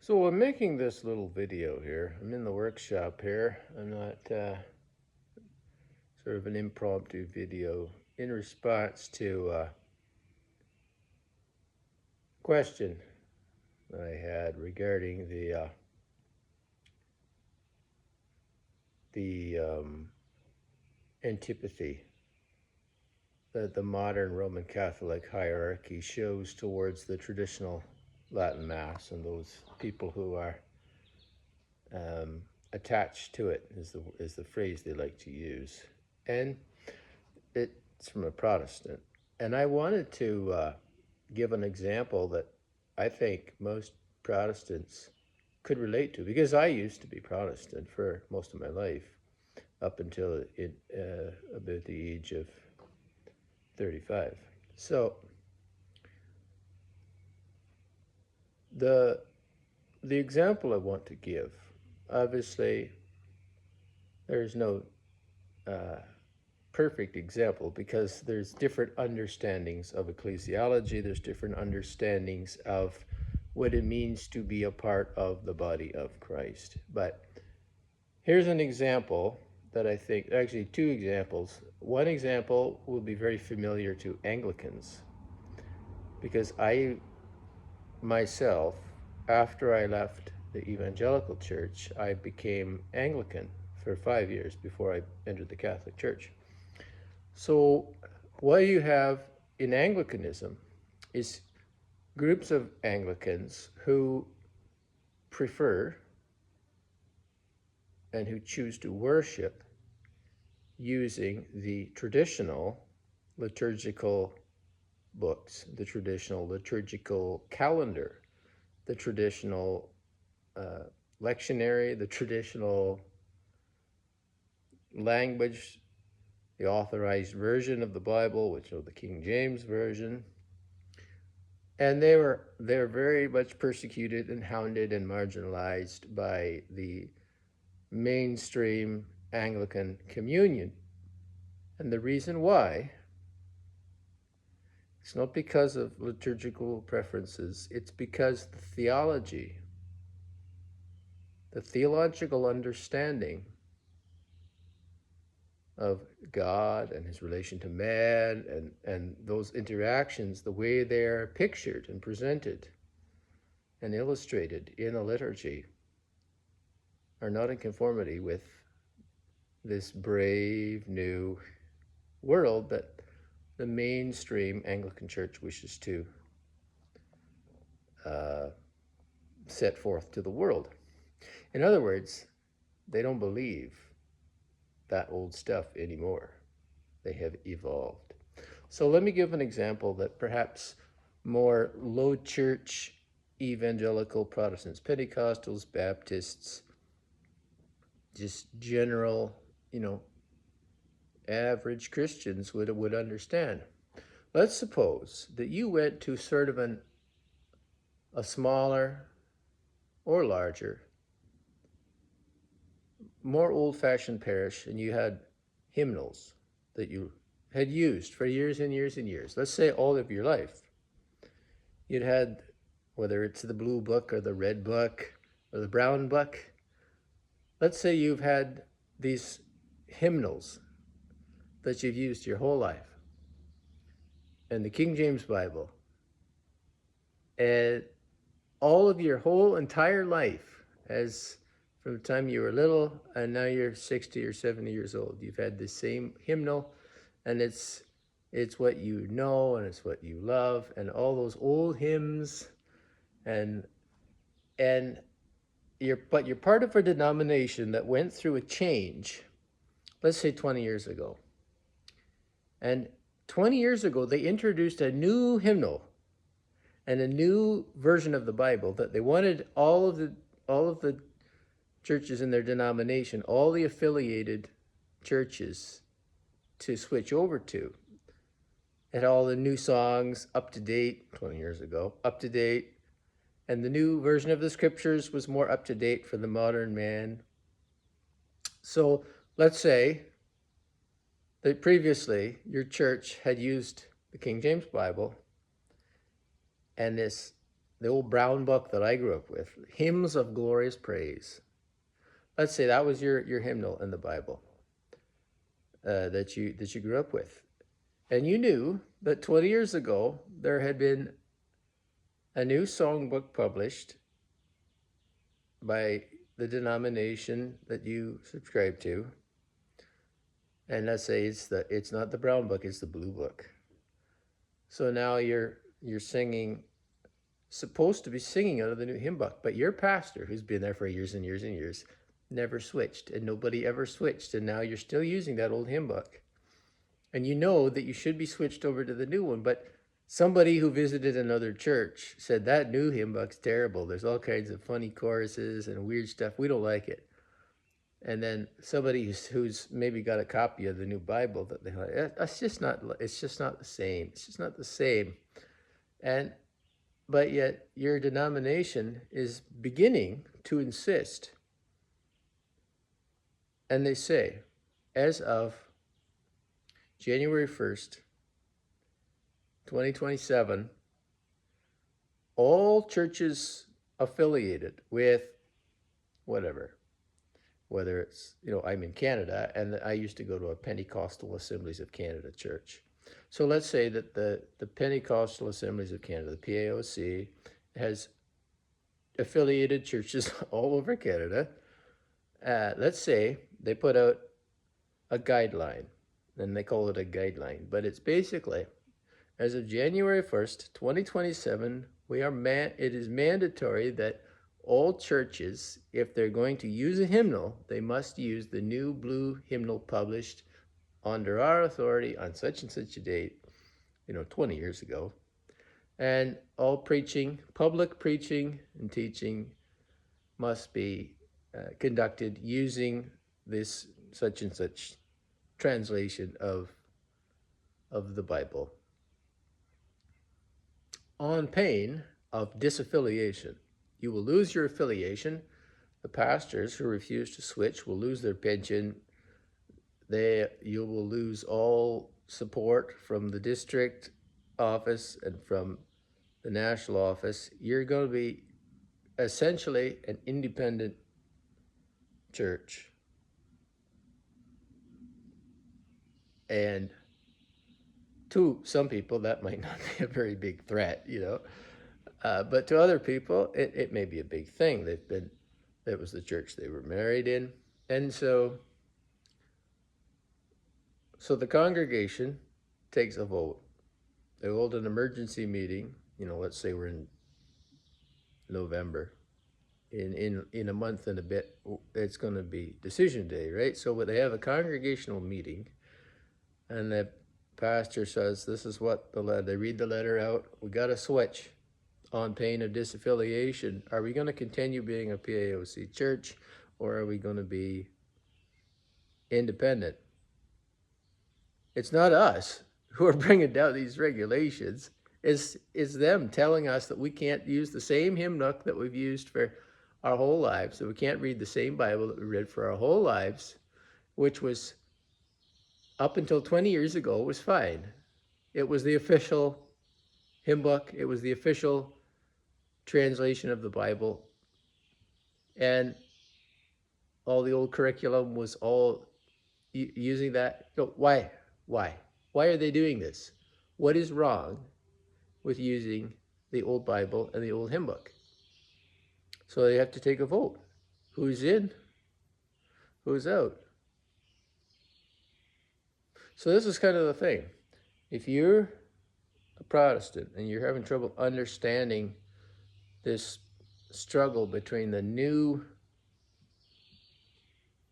So I'm making this little video here. I'm in the workshop here. I'm not sort of an impromptu video in response to a question that I had regarding the antipathy that the modern Roman Catholic hierarchy shows towards the traditional Latin Mass and those people who are attached to it is the phrase they like to use. And it's from a Protestant. And I wanted to give an example that I think most Protestants could relate to, because I used to be Protestant for most of my life, up until about the age of 35. So the example I want to give, obviously, there's no perfect example, because there's different understandings of ecclesiology, there's different understandings of what it means to be a part of the body of Christ. But here's an example that I think, actually two examples. One example will be very familiar to Anglicans, because I myself, after I left the evangelical church, I became Anglican for 5 years before I entered the Catholic Church. So what you have in Anglicanism is groups of Anglicans who prefer and who choose to worship using the traditional liturgical books, the traditional liturgical calendar, the traditional lectionary, the traditional language, the authorized version of the Bible, which is the King James Version. And they're very much persecuted and hounded and marginalized by the mainstream Anglican communion. And the reason why, it's not because of liturgical preferences, it's because the theology, the theological understanding of God and his relation to man and those interactions, the way they're pictured and presented and illustrated in a liturgy, are not in conformity with this brave new world that the mainstream Anglican Church wishes to set forth to the world. In other words, they don't believe that old stuff anymore. They have evolved. So let me give an example that perhaps more low church evangelical Protestants, Pentecostals, Baptists, just general, average Christians would understand. Let's suppose that you went to sort of a smaller or larger, more old-fashioned parish, and you had hymnals that you had used for years and years and years. Let's say all of your life. You'd had, whether it's the blue book or the red book or the brown book, let's say you've had these hymnals that you've used your whole life, and the King James Bible, and all of your whole entire life, as from the time you were little and now you're 60 or 70 years old, you've had the same hymnal, and it's what you know and it's what you love, and all those old hymns, and you're part of a denomination that went through a change, let's say 20 years ago. And 20 years ago, they introduced a new hymnal and a new version of the Bible that they wanted all of the churches in their denomination, all the affiliated churches, to switch over to. It had all the new songs up to date, 20 years ago, up to date. And the new version of the scriptures was more up to date for the modern man. So let's say that previously your church had used the King James Bible, and this the old brown book that I grew up with, Hymns of Glorious Praise. Let's say that was your hymnal in the Bible that you grew up with, and you knew that 20 years ago there had been a new songbook published by the denomination that you subscribe to, and let's say it's not the brown book, it's the blue book. So now you're singing, supposed to be singing out of the new hymn book, but your pastor, who's been there for years and years and years, never switched, and nobody ever switched, and now you're still using that old hymn book, and you know that you should be switched over to the new one, but somebody who visited another church said that new hymn book's terrible. There's all kinds of funny choruses and weird stuff. We don't like it. And then somebody who's maybe got a copy of the new Bible that they like, it's just not the same. It's just not the same. But yet your denomination is beginning to insist. And they say, as of January 1st, 2027, all churches affiliated with whatever, whether it's, I'm in Canada, and I used to go to a Pentecostal Assemblies of Canada church. So let's say that the Pentecostal Assemblies of Canada, the PAOC, has affiliated churches all over Canada. Let's say they put out a guideline, and they call it a guideline, but it's basically, as of January 1st, 2027, it is mandatory that all churches, if they're going to use a hymnal, they must use the new blue hymnal published under our authority on such and such a date, 20 years ago. And all preaching, public preaching and teaching must be conducted using this such and such translation of the Bible, on pain of disaffiliation. You will lose your affiliation. The pastors who refuse to switch will lose their pension. You will lose all support from the district office and from the national office. You're going to be essentially an independent church. And to some people, that might not be a very big threat, but to other people, it may be a big thing. That was the church they were married in. And so the congregation takes a vote. They hold an emergency meeting, let's say we're in November. In a month and a bit, it's going to be decision day, right? So they have a congregational meeting, and the pastor says, this is what they read the letter out. We got to switch on pain of disaffiliation. Are we going to continue being a PAOC church, or are we going to be independent? It's not us who are bringing down these regulations. It's them telling us that we can't use the same hymn book that we've used for our whole lives, that we can't read the same Bible that we read for our whole lives, which was, up until 20 years ago, was fine. It was the official hymn book. It was the official translation of the Bible. And all the old curriculum was all using that. Why? Why are they doing this? What is wrong with using the old Bible and the old hymn book? So they have to take a vote. Who's in? Who's out? So this is kind of the thing. If you're a Protestant and you're having trouble understanding this struggle between the new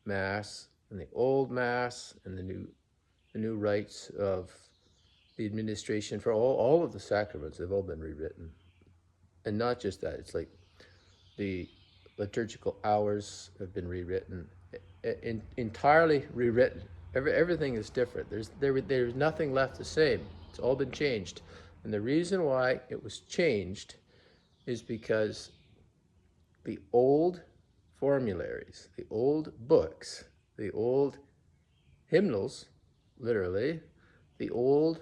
Mass and the old Mass and the new rites of the administration for all of the sacraments, they've all been rewritten. And not just that, it's like the liturgical hours have been rewritten, entirely rewritten. Everything is different. There's nothing left the same. It's all been changed. And the reason why it was changed is because the old formularies, the old books, the old hymnals, literally, the old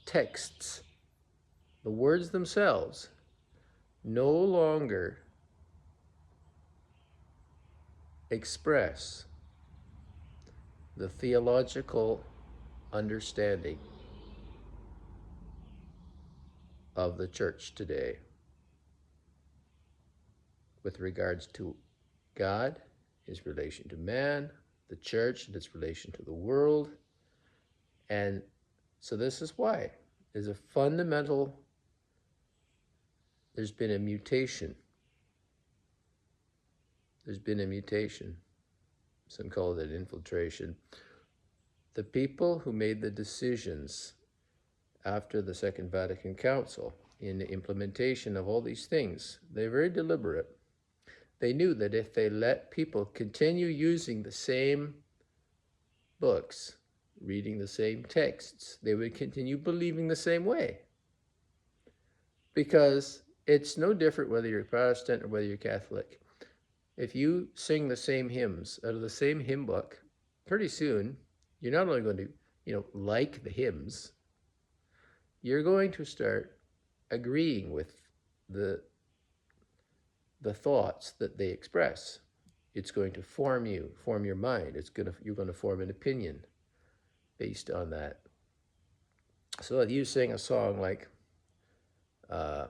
texts, the words themselves no longer express the theological understanding of the church today with regards to God, his relation to man, the church and its relation to the world. And so this is why there's a fundamental, there's been a mutation. There's been a mutation. Some call it infiltration. The people who made the decisions after the Second Vatican Council in the implementation of all these things, they're very deliberate. They knew that if they let people continue using the same books, reading the same texts, they would continue believing the same way. Because it's no different whether you're Protestant or whether you're Catholic. If you sing the same hymns out of the same hymn book, pretty soon you're not only going to, like the hymns, you're going to start agreeing with the thoughts that they express. It's going to form your mind. You're going to form an opinion based on that. So if you sing a song like a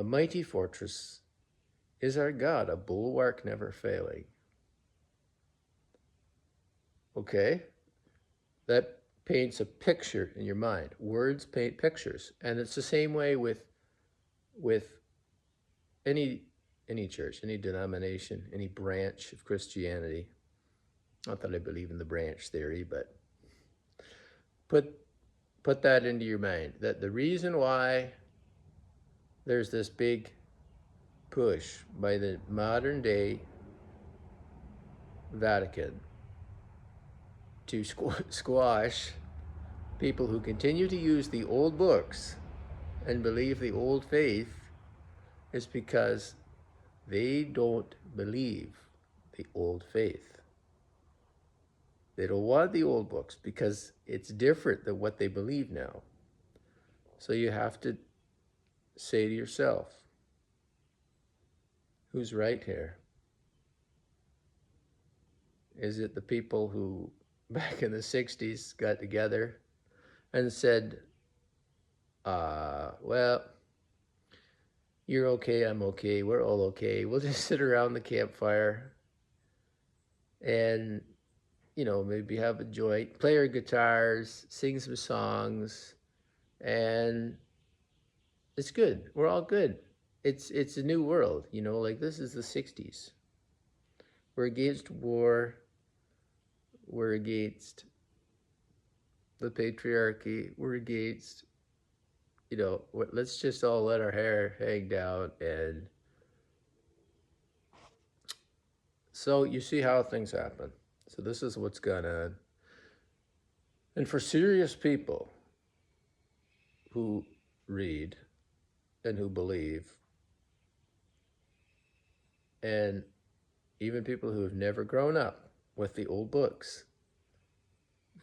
mighty fortress is our God, a bulwark never failing. Okay? That paints a picture in your mind. Words paint pictures. And it's the same way with any church, any denomination, any branch of Christianity. Not that I believe in the branch theory, but put that into your mind, that the reason why there's this big push by the modern day Vatican to squash people who continue to use the old books and believe the old faith is because they don't believe the old faith. They don't want the old books because it's different than what they believe now. So you have to say to yourself, who's right here? Is it the people who back in the 60s got together and said, well, you're okay, I'm okay, we're all okay. We'll just sit around the campfire and, maybe have a joint, play our guitars, sing some songs, and it's good. We're all good. It's a new world, like this is the 60s. We're against war. We're against the patriarchy. We're against, let's just all let our hair hang down. And so you see how things happen. So this is what's going on. And for serious people who read and who believe, and even people who have never grown up with the old books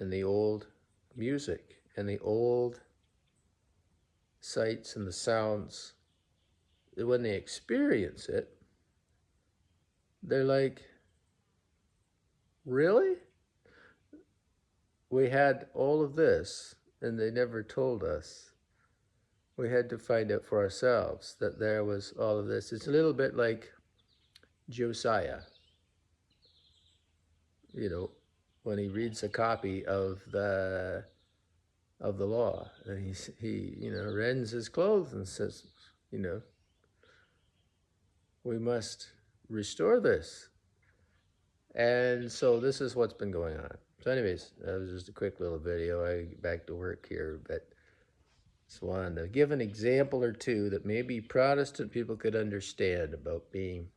and the old music and the old sights and the sounds, when they experience it, they're like, really? We had all of this and they never told us. We had to find out for ourselves that there was all of this. It's a little bit like Josiah, when he reads a copy of the law, and he rends his clothes and says, we must restore this. And so this is what's been going on. So anyways, that was just a quick little video. I get back to work here, but just wanted to give an example or two that maybe Protestant people could understand about being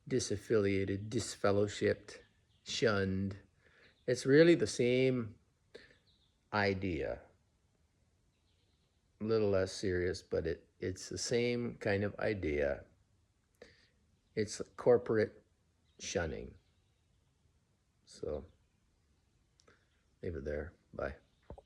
disaffiliated, disfellowshipped, shunned. It's really the same idea. A little less serious, but it's the same kind of idea. It's corporate shunning. So leave it there. Bye.